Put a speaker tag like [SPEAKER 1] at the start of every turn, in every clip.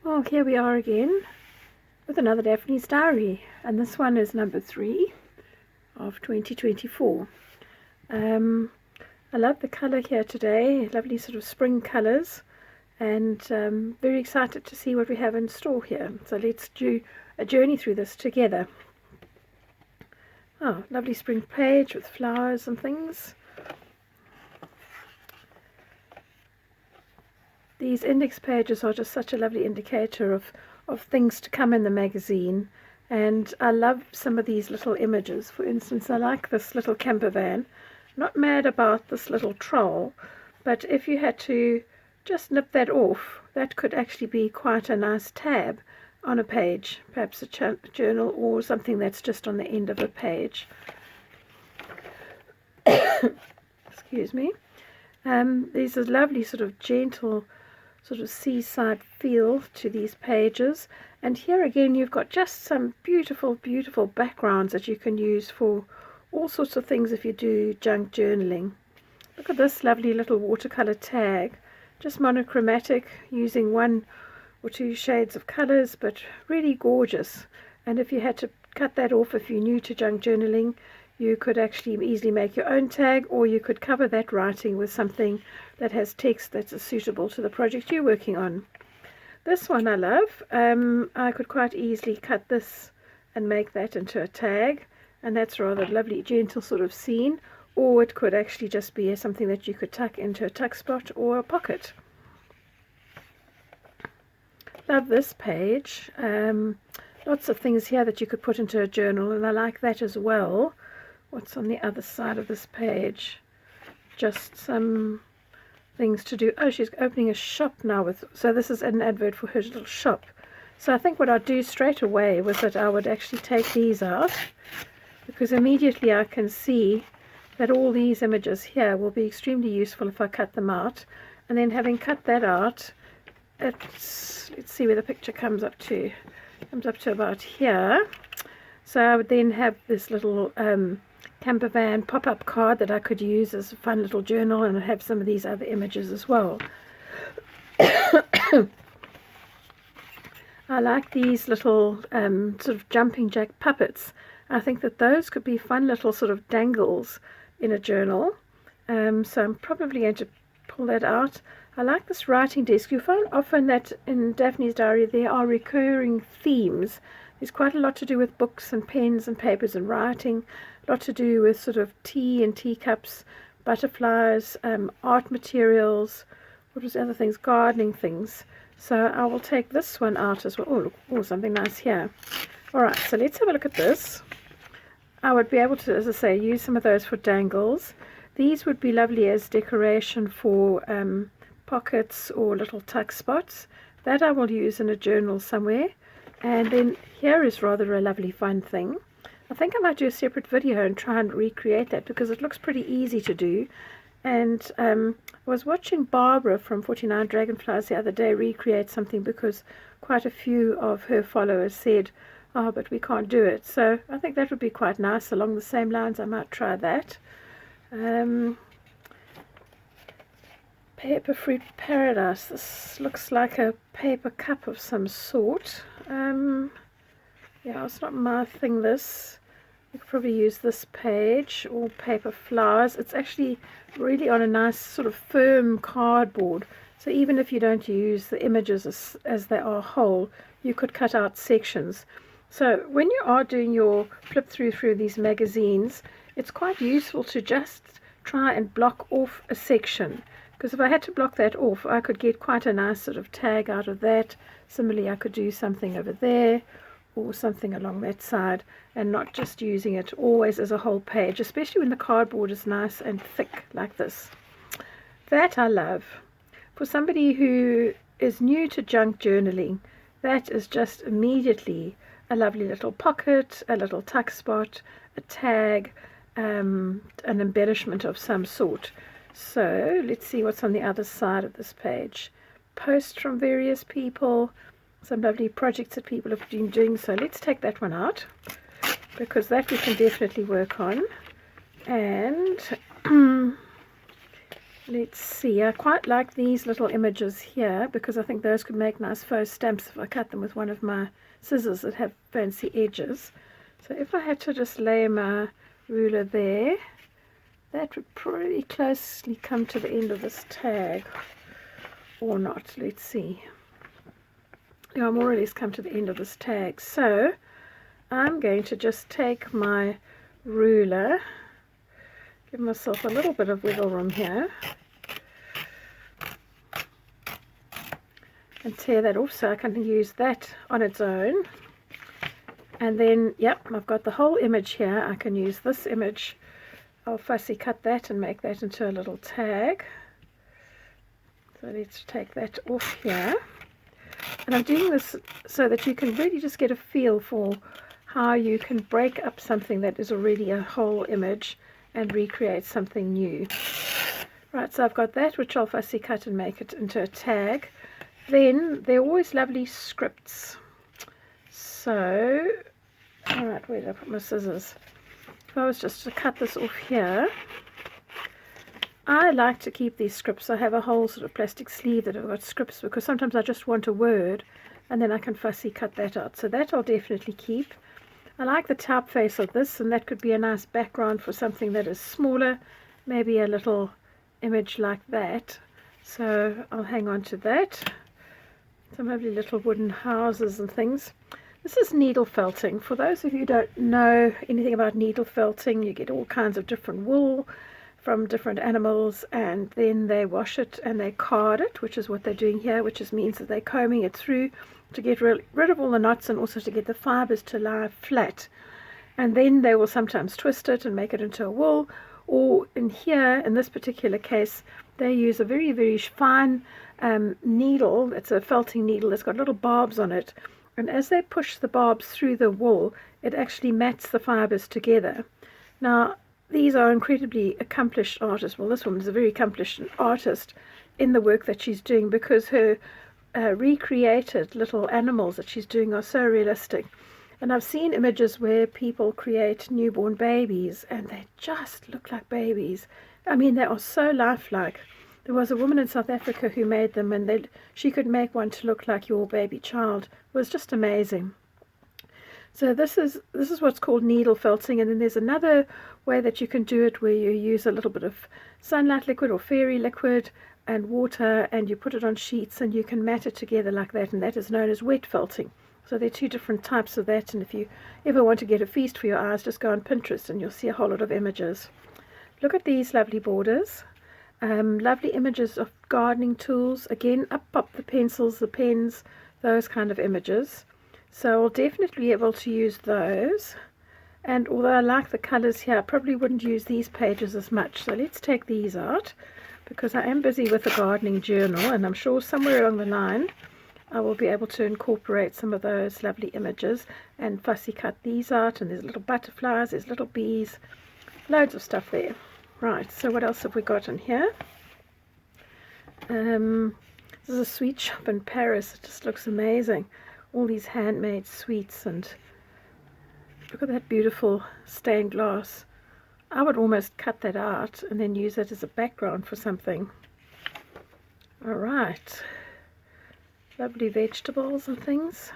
[SPEAKER 1] Well, here we are again with another Daphne's diary, and this one is number 3 of 2024. I love the colour here today, lovely sort of spring colours, and very excited to see what we have in store here. So let's do a journey through this together. Oh, lovely spring page with flowers and things. These index pages are just such a lovely indicator of things to come in the magazine, and I love some of these little images. For instance, I like this little camper van. Not mad about this little troll, but if you had to just nip that off, that could actually be quite a nice tab on a page, perhaps a journal or something that's just on the end of a page. Excuse me. There's a lovely sort of gentle sort of seaside feel to these pages, and here again you've got just some beautiful backgrounds that you can use for all sorts of things if you do junk journaling. Look at this lovely little watercolor tag, just monochromatic, using 1 or 2 shades of colors, but really gorgeous. And if you had to cut that off, if you're new to junk journaling, you could actually easily make your own tag, or you could cover that writing with something that has text that's suitable to the project you're working on. This one I love. I could quite easily cut this and make that into a tag, and that's rather lovely, gentle sort of scene, or it could actually just be something that you could tuck into a tuck spot or a pocket. Love this page. Lots of things here that you could put into a journal, and I like that as well. What's on the other side of this page? Just some things to do. Oh, she's opening a shop now so this is an advert for her little shop. So I think what I'd do straight away was that I would actually take these out, because immediately I can see that all these images here will be extremely useful if I cut them out. And then having cut that out, let's see where the picture comes up to. It comes up to about here. So I would then have this little camper van pop-up card that I could use as a fun little journal, and have some of these other images as well. I like these little sort of jumping jack puppets. I think that those could be fun little sort of dangles in a journal. So I'm probably going to pull that out. I like this writing desk. You find often that in Daphne's diary there are recurring themes. There's quite a lot to do with books and pens and papers and writing, a lot to do with sort of tea and teacups, butterflies, art materials, what was the other things, gardening things. So I will take this one out as well. Oh, look, oh, something nice here. Alright, so let's have a look at this. I would be able to, as I say, use some of those for dangles. These would be lovely as decoration for pockets or little tuck spots. That I will use in a journal somewhere. And then here is rather a lovely fun thing. I think I might do a separate video and try and recreate that, because it looks pretty easy to do. And I was watching Barbara from 49 Dragonflies the other day recreate something, because quite a few of her followers said, oh, but we can't do it. So I think that would be quite nice. Along the same lines, I might try that. Paper Fruit Paradise. This looks like a paper cup of some sort. Yeah, it's not my thing, this. You could probably use this page, or paper flowers. It's actually really on a nice sort of firm cardboard. So even if you don't use the images as they are whole, you could cut out sections. So when you are doing your flip through these magazines, it's quite useful to just try and block off a section. Because if I had to block that off, I could get quite a nice sort of tag out of that. Similarly, I could do something over there, or something along that side, and not just using it always as a whole page, especially when the cardboard is nice and thick like this. That I love. For somebody who is new to junk journaling, that is just immediately a lovely little pocket, a little tuck spot, a tag, an embellishment of some sort. So let's see what's on the other side of this page. Posts from various people, some lovely projects that people have been doing. So let's take that one out, because that we can definitely work on. And Let's see, I quite like these little images here because I think those could make nice faux stamps if I cut them with one of my scissors that have fancy edges. So if I had to just lay my ruler there, that would pretty closely come to the end of this tag, or not. Let's see. Yeah, I'm more or less come to the end of this tag. So I'm going to just take my ruler, give myself a little bit of wiggle room here, and tear that off so I can use that on its own. And then, yep, I've got the whole image here. I can use this image. I'll fussy cut that and make that into a little tag. So let's take that off here. And I'm doing this so that you can really just get a feel for how you can break up something that is already a whole image and recreate something new. Right, so I've got that, which I'll fussy cut and make it into a tag. Then there are always lovely scripts. So, alright, where did I put my scissors? If I was just to cut this off here, I like to keep these scripts. I have a whole sort of plastic sleeve that I've got scripts because sometimes I just want a word and then I can fussy cut that out. So that I'll definitely keep. I like the typeface of this, and that could be a nice background for something that is smaller, maybe a little image like that. So I'll hang on to that. Some lovely little wooden houses and things. This is needle felting. For those of you who don't know anything about needle felting, you get all kinds of different wool from different animals, and then they wash it and they card it, which is what they're doing here, which means that they're combing it through to get rid of all the knots and also to get the fibers to lie flat. And then they will sometimes twist it and make it into a wool, or in here, in this particular case, they use a very, very fine needle. It's a felting needle that's got little barbs on it, and as they push the barbs through the wool, it actually mats the fibers together. Now, these are incredibly accomplished artists. Well, this woman is a very accomplished artist in the work that she's doing, because her recreated little animals that she's doing are so realistic. And I've seen images where people create newborn babies and they just look like babies. I mean, they are so lifelike. There was a woman in South Africa who made them, and she could make one to look like your baby child. It was just amazing. So this is what's called needle felting. And then there's another way that you can do it, where you use a little bit of sunlight liquid or fairy liquid and water, and you put it on sheets and you can mat it together like that, and that is known as wet felting. So there are two different types of that, and if you ever want to get a feast for your eyes, just go on Pinterest and you'll see a whole lot of images. Look at these lovely borders. Lovely images of gardening tools. Again, up pop the pencils, the pens, those kind of images. So I'll definitely be able to use those. And although I like the colors here, I probably wouldn't use these pages as much. So let's take these out, because I am busy with a gardening journal, and I'm sure somewhere along the line I will be able to incorporate some of those lovely images and fussy cut these out. And there's little butterflies, there's little bees, loads of stuff there. Right, so what else have we got in here? This is a sweet shop in Paris. It just looks amazing. All these handmade sweets, and look at that beautiful stained glass. I would almost cut that out and then use it as a background for something. Alright, lovely vegetables and things.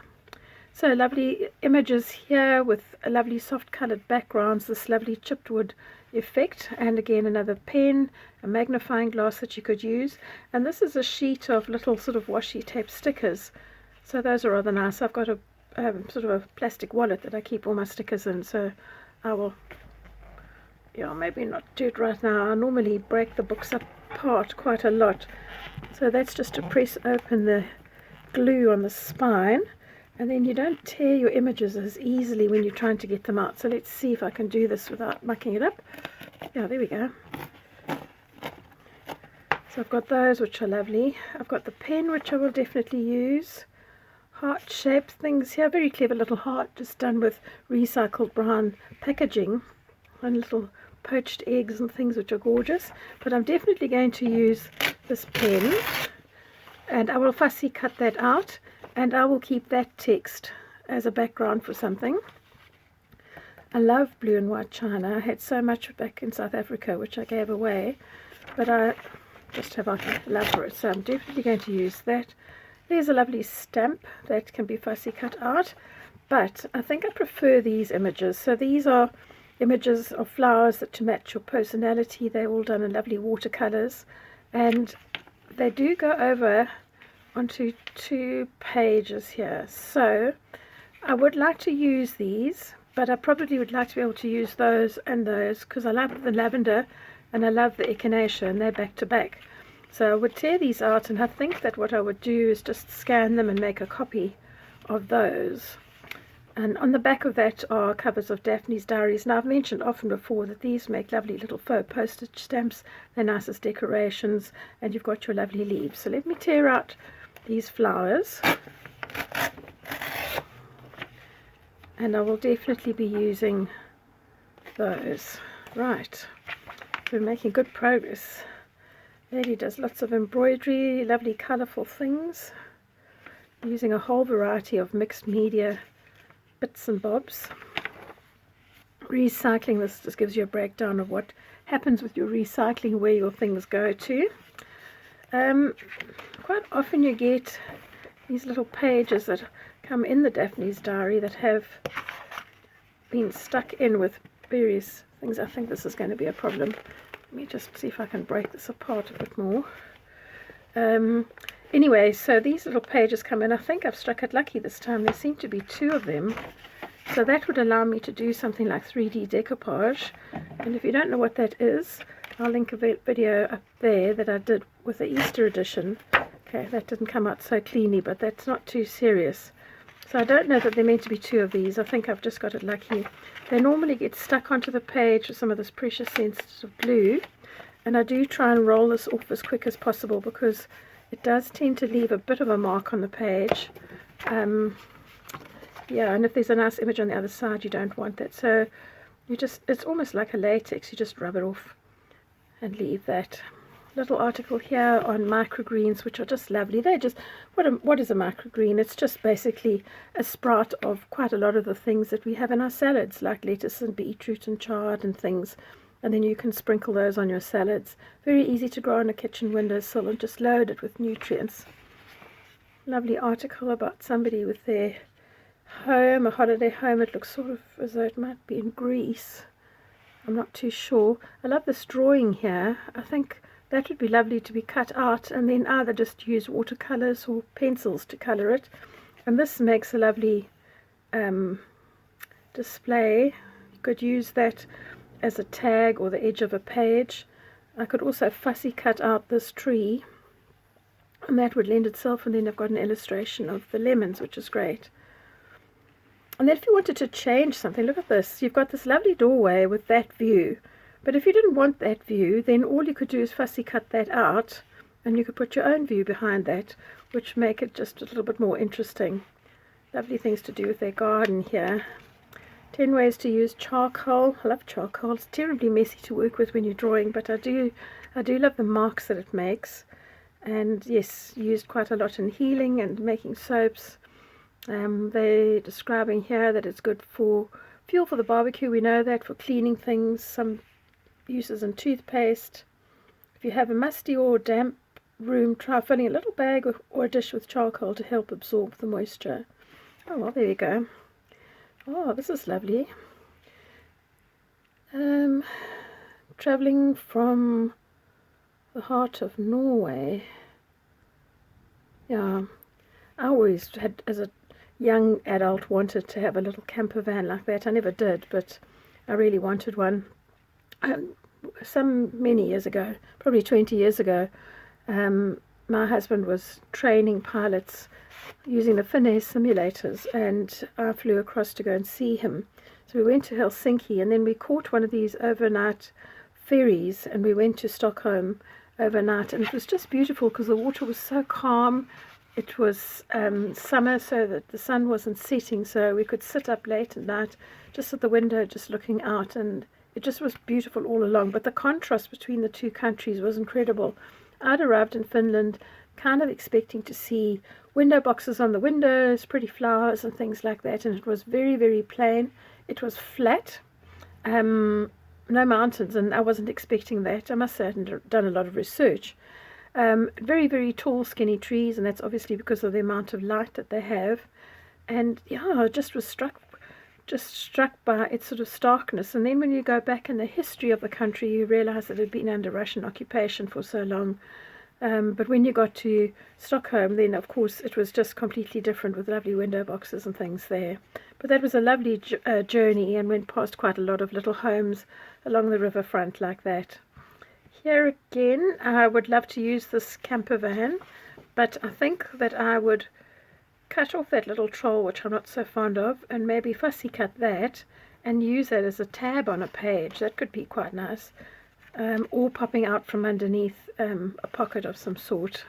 [SPEAKER 1] So lovely images here with lovely soft coloured backgrounds, this lovely chipped wood effect, and again another pen, a magnifying glass that you could use. And this is a sheet of little sort of washi tape stickers. So those are rather nice. I've got a sort of a plastic wallet that I keep all my stickers in, so I will, maybe not do it right now. I normally break the books apart quite a lot. So that's just to press open the glue on the spine, and then you don't tear your images as easily when you're trying to get them out. So let's see if I can do this without mucking it up. Yeah, there we go. So I've got those, which are lovely. I've got the pen, which I will definitely use. Heart-shaped things here, very clever little heart, just done with recycled brown packaging, and little poached eggs and things, which are gorgeous. But I'm definitely going to use this pen, and I will fussy cut that out, and I will keep that text as a background for something. I love blue and white china. I had so much back in South Africa, which I gave away, but I just have elaborate. So I'm definitely going to use that. There's a lovely stamp that can be fussy cut out, but I think I prefer these images. So these are images of flowers that to match your personality. They're all done in lovely watercolors, and they do go over onto 2 pages here. So I would like to use these, but I probably would like to be able to use those and those, because I love the lavender and I love the echinacea, and they're back to back. So I would tear these out, and I think that what I would do is just scan them and make a copy of those. And on the back of that are covers of Daphne's diaries. Now, I've mentioned often before that these make lovely little faux postage stamps. They're nice as decorations, and you've got your lovely leaves. So let me tear out these flowers, and I will definitely be using those. Right, so we're making good progress. Lady does lots of embroidery, lovely colourful things, using a whole variety of mixed media bits and bobs. Recycling, this just gives you a breakdown of what happens with your recycling, where your things go to. Quite often you get these little pages that come in the Daphne's diary that have been stuck in with various things. I think this is going to be a problem. Let me just see if I can break this apart a bit more. Anyway, so these little pages come in. I think I've struck it lucky this time. There seem to be 2 of them. So that would allow me to do something like 3D decoupage. And if you don't know what that is, I'll link a video up there that I did with the Easter edition. Okay, that didn't come out so cleanly, but that's not too serious. So I don't know that they're meant to be 2 of these. I think I've just got it lucky. They normally get stuck onto the page with some of this precious sensitive glue. And I do try and roll this off as quick as possible, because it does tend to leave a bit of a mark on the page. Yeah, and if there's a nice image on the other side, you don't want that. So you just, it's almost like a latex. You just rub it off and leave that. Little article here on microgreens, which are just lovely. They're just, what is a microgreen? It's just basically a sprout of quite a lot of the things that we have in our salads, like lettuce and beetroot and chard and things. And then you can sprinkle those on your salads. Very easy to grow on a kitchen windowsill and just load it with nutrients. Lovely article about somebody with their home, a holiday home. It looks sort of as though it might be in Greece. I'm not too sure. I love this drawing here. I think that would be lovely to be cut out and then either just use watercolors or pencils to color it. And this makes a lovely display. You could use that as a tag or the edge of a page. I could also fussy cut out this tree, and that would lend itself, and then I've got an illustration of the lemons, which is great. And then if you wanted to change something, look at this. You've got this lovely doorway with that view, but if you didn't want that view, then all you could do is fussy cut that out, and you could put your own view behind that, which make it just a little bit more interesting. Lovely things to do with their garden here. 10 ways to use charcoal. I love charcoal. It's terribly messy to work with when you're drawing, but I do love the marks that it makes. And yes, used quite a lot in healing and making soaps. They're describing here that it's good for fuel for the barbecue. We know that, for cleaning things. Some uses in toothpaste. If you have a musty or damp room, try filling a little bag or a dish with charcoal to help absorb the moisture. Oh, well, there you go. Oh, this is lovely. Traveling from the heart of Norway. Yeah, I always had, as a young adult, wanted to have a little camper van like that. I never did, but I really wanted one. Many years ago, probably 20 years ago, my husband was training pilots using the Finnair simulators, and I flew across to go and see him. So we went to Helsinki, and then we caught one of these overnight ferries, and we went to Stockholm overnight, and it was just beautiful because the water was so calm. It was summer, so that the sun wasn't setting, so we could sit up late at night just at the window, just looking out, and it just was beautiful all along. But the contrast between the 2 countries was incredible. I'd arrived in Finland kind of expecting to see window boxes on the windows, pretty flowers and things like that, and it was very, very plain. It was flat, no mountains, and I wasn't expecting that. I must say I hadn't done a lot of research. Very, very tall, skinny trees, and that's obviously because of the amount of light that they have. And yeah, I just was struck by its sort of starkness. And then when you go back in the history of the country, you realize that it had been under Russian occupation for so long. But when you got to Stockholm, then of course it was just completely different, with lovely window boxes and things there. But that was a lovely journey, and went past quite a lot of little homes along the riverfront like that. Here again, I would love to use this camper van, but I think that I would cut off that little troll, which I'm not so fond of, and maybe fussy cut that and use that as a tab on a page. That could be quite nice. Or popping out from underneath a pocket of some sort.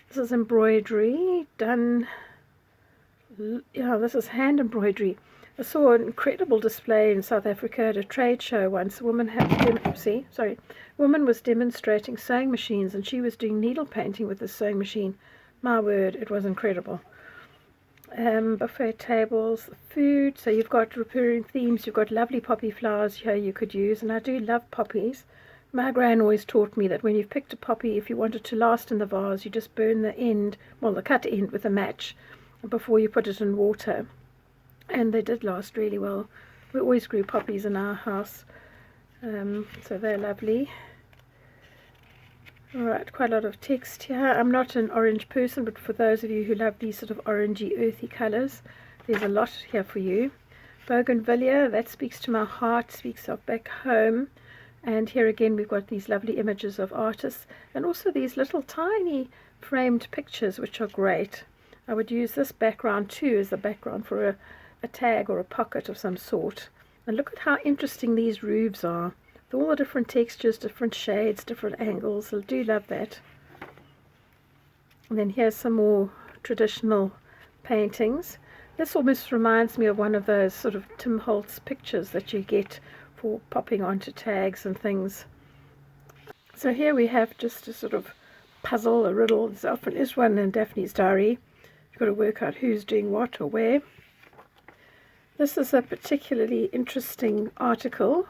[SPEAKER 1] This is embroidery done, yeah, this is hand embroidery. I saw an incredible display in South Africa at a trade show once. A woman was demonstrating sewing machines, and she was doing needle painting with the sewing machine. My word, it was incredible. Buffet tables, food. So you've got recurring themes. You've got lovely poppy flowers here you could use, and I do love poppies. My gran always taught me that when you've picked a poppy, if you want it to last in the vase, you just burn the end, well, the cut end, with a match before you put it in water. And they did last really well. We always grew poppies in our house, so they're lovely. Alright, quite a lot of text here. I'm not an orange person, but for those of you who love these sort of orangey, earthy colours, there's a lot here for you. Bougainvillea, that speaks to my heart, speaks of back home. And here again we've got these lovely images of artists, and also these little tiny framed pictures, which are great. I would use this background too as the background for a tag or a pocket of some sort. And look at how interesting these roofs are. All the different textures, different shades, different angles. I do love that. And then here's some more traditional paintings. This almost reminds me of one of those sort of Tim Holtz pictures that you get for popping onto tags and things. So here we have just a sort of puzzle, a riddle. There often is one in Daphne's diary. You've got to work out who's doing what or where. This is a particularly interesting article.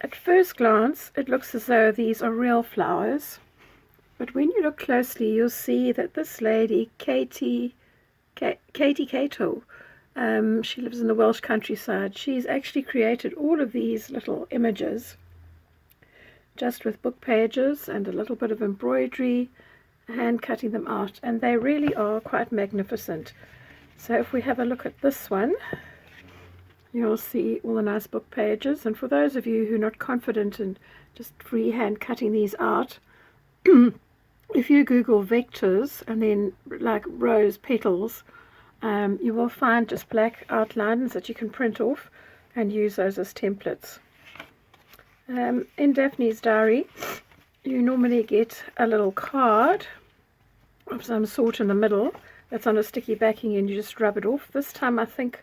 [SPEAKER 1] At first glance, it looks as though these are real flowers, but when you look closely, you'll see that this lady, Katie Cato, she lives in the Welsh countryside. She's actually created all of these little images, just with book pages and a little bit of embroidery, hand cutting them out, and they really are quite magnificent. So if we have a look at this one, you'll see all the nice book pages. And for those of you who are not confident in just freehand cutting these out, if you Google vectors and then like rose petals, you will find just black outlines that you can print off and use those as templates. In Daphne's diary, you normally get a little card of some sort in the middle that's on a sticky backing, and you just rub it off. This time I think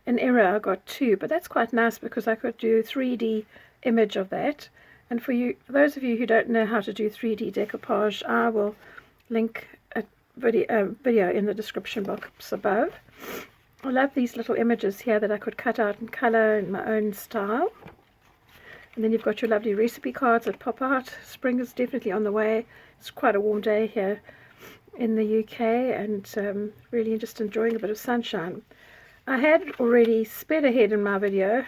[SPEAKER 1] in error I got 2, but that's quite nice because I could do a 3D image of that. And for those of you who don't know how to do 3D decoupage, I will link a video in the description box above. I love these little images here that I could cut out and colour in my own style. And then you've got your lovely recipe cards that pop out. Spring is definitely on the way. It's quite a warm day here in the UK, and really just enjoying a bit of sunshine. I had already sped ahead in my video,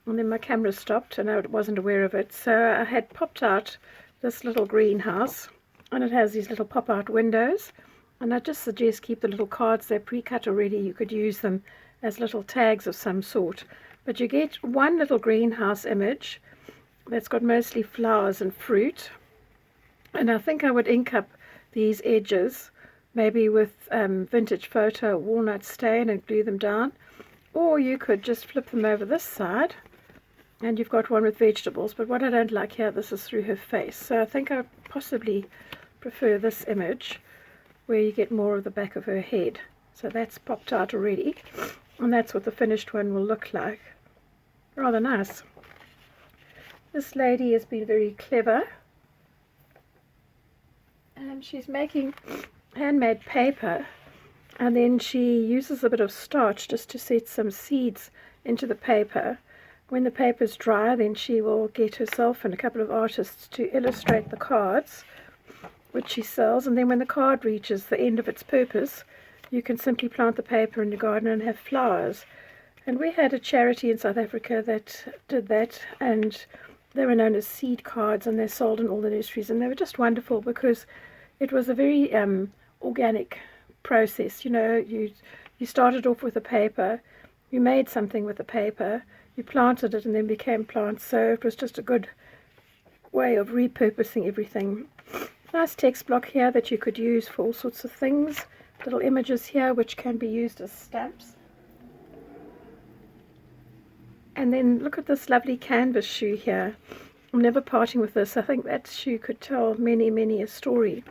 [SPEAKER 1] and then my camera stopped and I wasn't aware of it. So I had popped out this little greenhouse, and it has these little pop-out windows. And I just suggest keep the little cards, they're pre-cut already. You could use them as little tags of some sort. But you get one little greenhouse image that's got mostly flowers and fruit. And I think I would ink up these edges, maybe with vintage photo walnut stain, and glue them down. Or you could just flip them over this side and you've got one with vegetables. But what I don't like here, this is through her face. So I think I possibly prefer this image where you get more of the back of her head. So that's popped out already, and that's what the finished one will look like. Rather nice. This lady has been very clever, and she's making handmade paper, and then she uses a bit of starch just to set some seeds into the paper. When the paper's dry, then she will get herself and a couple of artists to illustrate the cards, which she sells, and then when the card reaches the end of its purpose, you can simply plant the paper in your garden and have flowers. And we had a charity in South Africa that did that, and they were known as seed cards, and they're sold in all the nurseries, and they were just wonderful because it was a very organic process. You know, you started off with a paper, you made something with the paper, you planted it, and then became plants. So it was just a good way of repurposing everything. Nice text block here that you could use for all sorts of things. Little images here which can be used as stamps. And then look at this lovely canvas shoe here. I'm never parting with this. I think that shoe could tell many a story.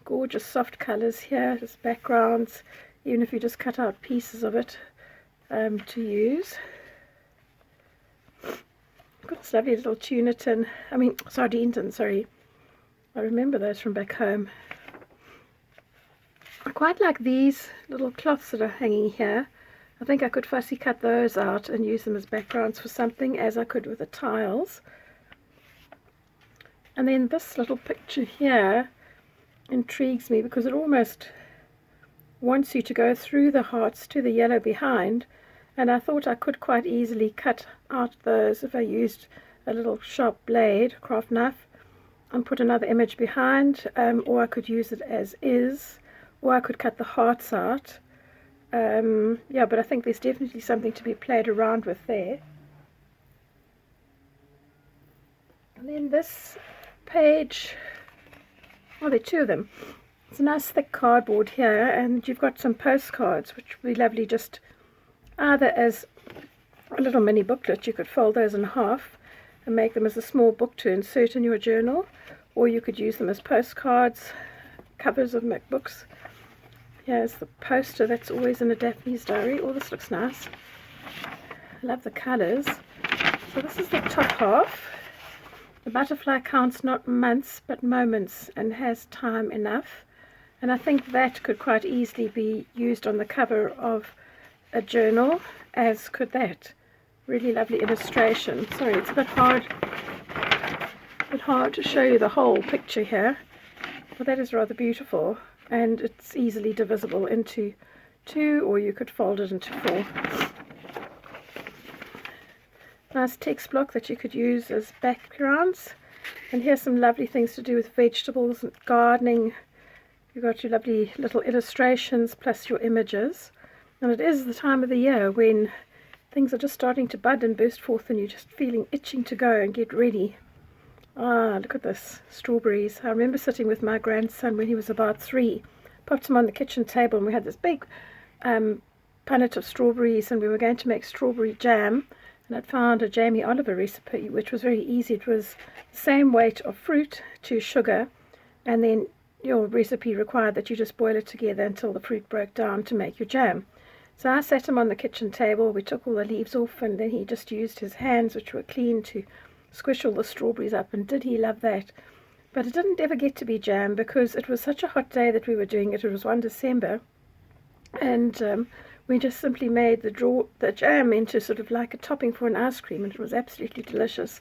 [SPEAKER 1] Gorgeous soft colours here, just backgrounds, even if you just cut out pieces of it to use. Got this lovely little tuna tin, sardine tin, sorry. I remember those from back home. I quite like these little cloths that are hanging here. I think I could fussy cut those out and use them as backgrounds for something, as I could with the tiles. And then this little picture here intrigues me because it almost wants you to go through the hearts to the yellow behind, and I thought I could quite easily cut out those if I used a little sharp blade, craft knife, and put another image behind, or I could use it as is, or I could cut the hearts out. Yeah, but I think there's definitely something to be played around with there. And then this page, oh, there are two of them. It's a nice thick cardboard here, and you've got some postcards which would be lovely just either as a little mini booklet. You could fold those in half and make them as a small book to insert in your journal, or you could use them as postcards, covers of books. Here's the poster that's always in a Daphne's diary. Oh, this looks nice. I love the colours. So this is the top half. The butterfly counts not months but moments and has time enough. And I think that could quite easily be used on the cover of a journal, as could that. Really lovely illustration. Sorry, it's a bit hard to show you the whole picture here, but that is rather beautiful, and it's easily divisible into two, or you could fold it into four. Nice text block that you could use as backgrounds. And here's some lovely things to do with vegetables and gardening. You've got your lovely little illustrations plus your images. And it is the time of the year when things are just starting to bud and burst forth, and you're just feeling itching to go and get ready. Ah, look at this, strawberries. I remember sitting with my grandson when he was about 3, popped him on the kitchen table, and we had this big punnet of strawberries, and we were going to make strawberry jam, and I'd found a Jamie Oliver recipe which was very easy. It was the same weight of fruit to sugar, and then your recipe required that you just boil it together until the fruit broke down to make your jam. So I sat him on the kitchen table, we took all the leaves off, and then he just used his hands, which were clean, to squish all the strawberries up, and did he love that. But it didn't ever get to be jam because it was such a hot day that we were doing it. It was 1 December, and we just simply made the jam into sort of like a topping for an ice cream, and it was absolutely delicious.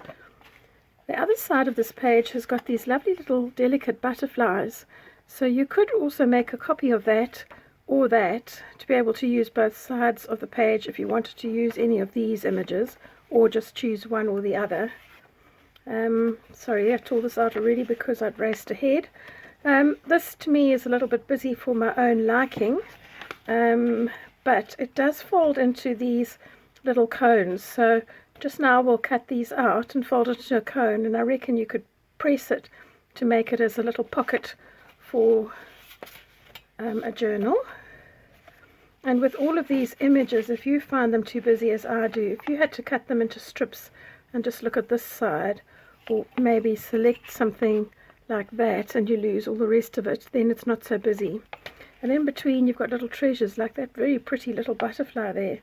[SPEAKER 1] The other side of this page has got these lovely little delicate butterflies, so you could also make a copy of that or that to be able to use both sides of the page if you wanted to use any of these images, or just choose one or the other. Sorry, I tore this out already because I'd raced ahead. This to me is a little bit busy for my own liking, but it does fold into these little cones. So just now we'll cut these out and fold it into a cone, and I reckon you could press it to make it as a little pocket for a journal. And with all of these images, if you find them too busy as I do, if you had to cut them into strips and just look at this side, or maybe select something like that and you lose all the rest of it, then it's not so busy. And in between you've got little treasures like that very pretty little butterfly there.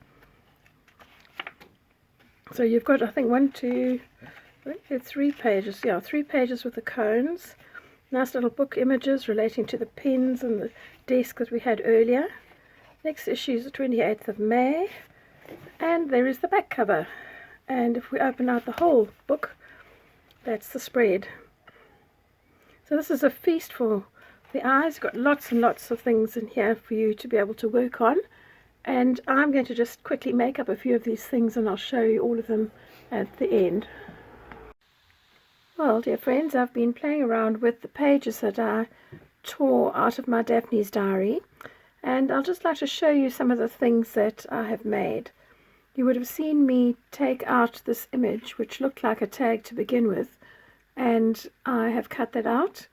[SPEAKER 1] So you've got, I think, 3 pages, yeah, 3 pages with the cones. Nice little book images relating to the pens and the desk that we had earlier. Next issue is the 28th of May, and there is the back cover. And if we open out the whole book, that's the spread. So this is a feast for the eyes. Got lots and lots of things in here for you to be able to work on. And I'm going to just quickly make up a few of these things, and I'll show you all of them at the end. Well, dear friends, I've been playing around with the pages that I tore out of my Daphne's diary, and I'll just like to show you some of the things that I have made. You would have seen me take out this image, which looked like a tag to begin with, and I have cut that out.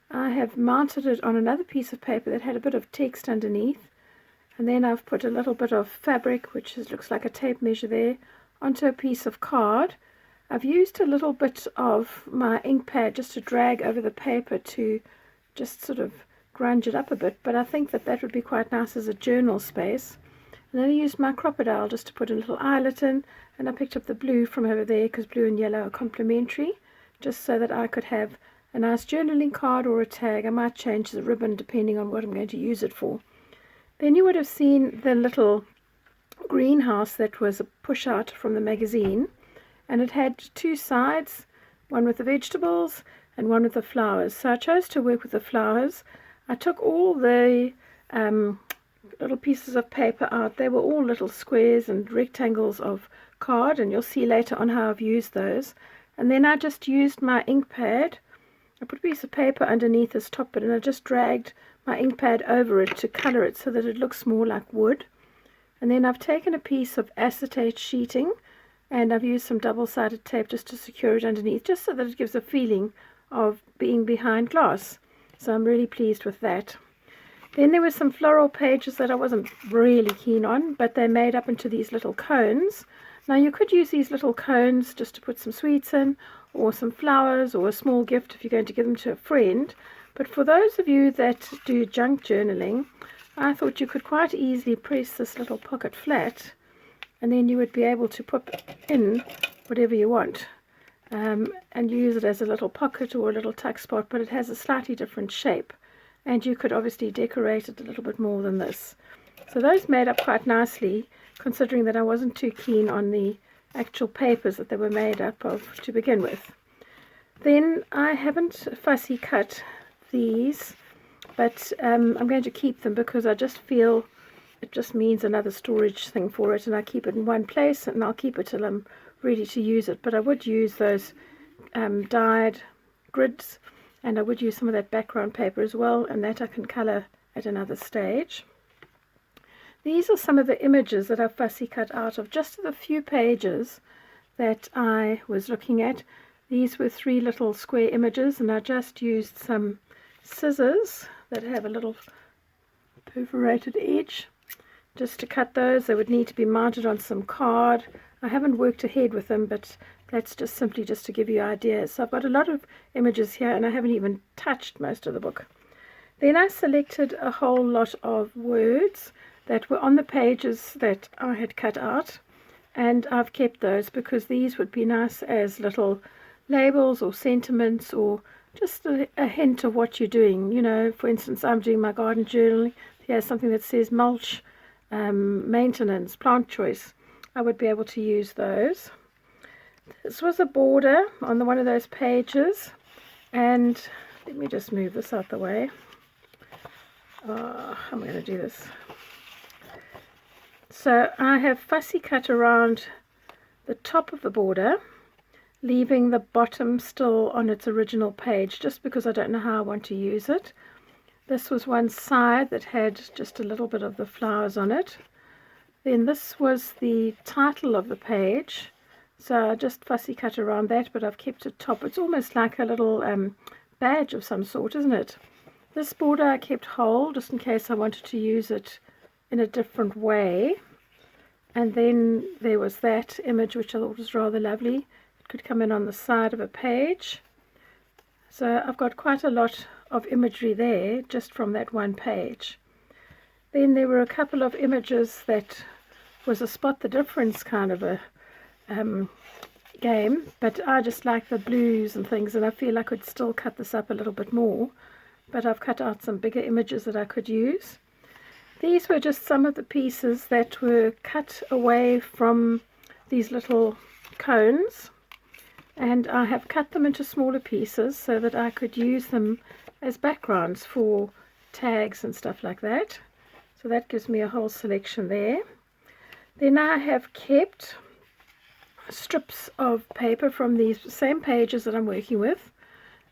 [SPEAKER 1] I have mounted it on another piece of paper that had a bit of text underneath, and then I've put a little bit of fabric, which looks like a tape measure there, onto a piece of card. I've used a little bit of my ink pad just to drag over the paper to just sort of grunge it up a bit, but I think that that would be quite nice as a journal space. And then I used my crocodile just to put a little eyelet in, and I picked up the blue from over there because blue and yellow are complementary, just so that I could have a nice journaling card or a tag. I might change the ribbon depending on what I'm going to use it for. Then you would have seen the little greenhouse that was a push out from the magazine, and it had two sides, one with the vegetables and one with the flowers. So I chose to work with the flowers. I took all the little pieces of paper out. They were all little squares and rectangles of card, and you'll see later on how I've used those. And then I just used my ink pad. I put a piece of paper underneath this top bit, and I just dragged my ink pad over it to colour it so that it looks more like wood. And then I've taken a piece of acetate sheeting, and I've used some double-sided tape just to secure it underneath, just so that it gives a feeling of being behind glass. So I'm really pleased with that. Then there were some floral pages that I wasn't really keen on, but they made up into these little cones. Now you could use these little cones just to put some sweets in, or some flowers, or a small gift if you're going to give them to a friend. But for those of you that do junk journaling, I thought you could quite easily press this little pocket flat, and then you would be able to put in whatever you want, and use it as a little pocket or a little tuck spot, but it has a slightly different shape, and you could obviously decorate it a little bit more than this. So those made up quite nicely, considering that I wasn't too keen on the actual papers that they were made up of to begin with. Then I haven't fussy cut these, but I'm going to keep them because I just feel it just means another storage thing for it, and I keep it in one place, and I'll keep it till I'm ready to use it. But I would use those dyed grids, and I would use some of that background paper as well, and that I can colour at another stage. These are some of the images that I've fussy cut out of just the few pages that I was looking at. These were 3 little square images, and I just used some scissors that have a little perforated edge just to cut those. They would need to be mounted on some card. I haven't worked ahead with them, but that's just simply just to give you ideas. So I've got a lot of images here, and I haven't even touched most of the book. Then I selected a whole lot of words that were on the pages that I had cut out, and I've kept those because these would be nice as little labels or sentiments, or just a hint of what you're doing. You know, for instance, I'm doing my garden journaling. Here's something that says mulch, maintenance, plant choice. I would be able to use those. This was a border on one of those pages, and let me just move this out the way. How am I going to do this? So I have fussy cut around the top of the border, leaving the bottom still on its original page, just because I don't know how I want to use it. This was one side that had just a little bit of the flowers on it. Then this was the title of the page, so I just fussy cut around that, but I've kept it top. It's almost like a little badge of some sort, isn't it? This border I kept whole just in case I wanted to use it in a different way. And then there was that image, which I thought was rather lovely. It could come in on the side of a page. So I've got quite a lot of imagery there just from that one page. Then there were a couple of images that was a spot the difference kind of a game, but I just like the blues and things, and I feel I could still cut this up a little bit more, but I've cut out some bigger images that I could use. These were just some of the pieces that were cut away from these little cones. and I have cut them into smaller pieces so that I could use them as backgrounds for tags and stuff like that. So that gives me a whole selection there. Then I have kept strips of paper from these same pages that I'm working with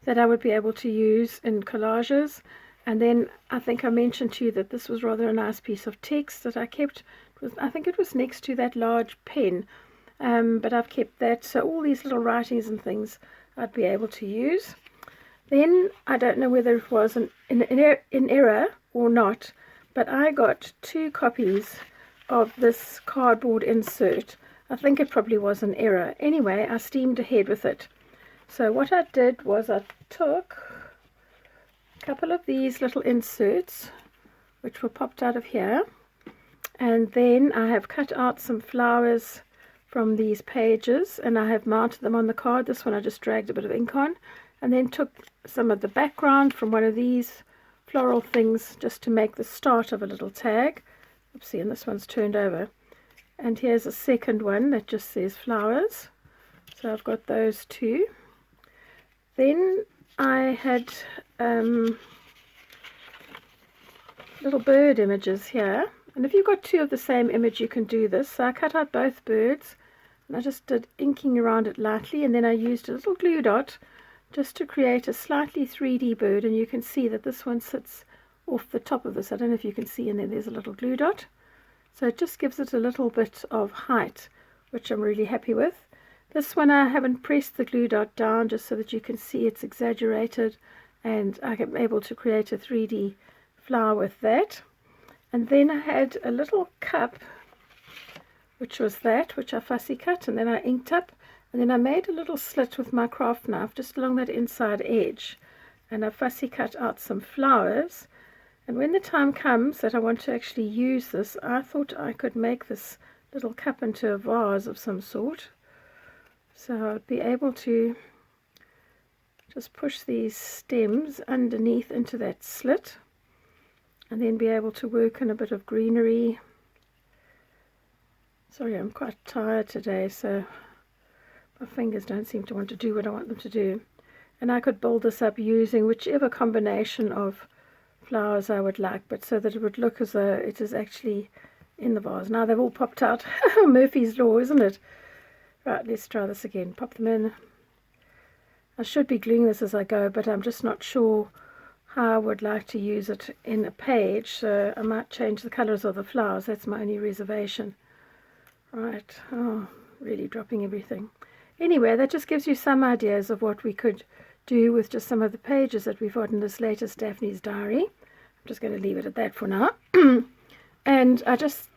[SPEAKER 1] that I would be able to use in collages. And then I think I mentioned to you that this was rather a nice piece of text that I kept. I think it was next to that large pen, but I've kept that, so all these little writings and things I'd be able to use. Then I don't know whether it was in error or not, but I got 2 copies of this cardboard insert. I think it probably was an error. Anyway, I steamed ahead with it. So what I did was I took a couple of these little inserts which were popped out of here, and then I have cut out some flowers from these pages and I have mounted them on the card. This one I just dragged a bit of ink on, and then took some of the background from one of these floral things just to make the start of a little tag. Oopsie, and this one's turned over. And here's a second one that just says flowers. So I've got those 2. Then I had little bird images here. And if you've got 2 of the same image, you can do this. So I cut out both birds, and I just did inking around it lightly, and then I used a little glue dot just to create a slightly 3D bird. And you can see that this one sits off the top of this. I don't know if you can see, and then there's a little glue dot. So it just gives it a little bit of height, which I'm really happy with. This one I haven't pressed the glue dot down, just so that you can see it's exaggerated, and I am able to create a 3D flower with that. And then I had a little cup, which was that, which I fussy cut, and then I inked up, and then I made a little slit with my craft knife just along that inside edge, and I fussy cut out some flowers. And when the time comes that I want to actually use this, I thought I could make this little cup into a vase of some sort. So I'd be able to just push these stems underneath into that slit, and then be able to work in a bit of greenery. Sorry, I'm quite tired today, so my fingers don't seem to want to do what I want them to do. And I could build this up using whichever combination of flowers I would like, but so that it would look as though it is actually in the vase. Now they've all popped out. Murphy's Law, isn't it? Right, let's try this again. Pop them in. I should be gluing this as I go, but I'm just not sure how I would like to use it in a page, so I might change the colours of the flowers. That's my only reservation. Right, oh, really dropping everything. Anyway, that just gives you some ideas of what we could do with just some of the pages that we've got in this latest Daphne's diary. I'm just going to leave it at that for now. And I just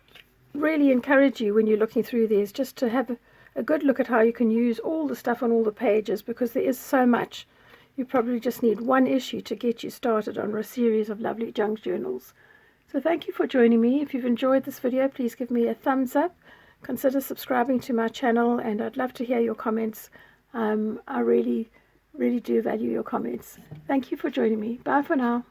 [SPEAKER 1] really encourage you, when you're looking through these, just to have a good look at how you can use all the stuff on all the pages, because there is so much. You probably just need one issue to get you started on a series of lovely junk journals. So thank you for joining me. If you've enjoyed this video, please give me a thumbs up. Consider subscribing to my channel, and I'd love to hear your comments. I really do value your comments. Thank you for joining me. Bye for now.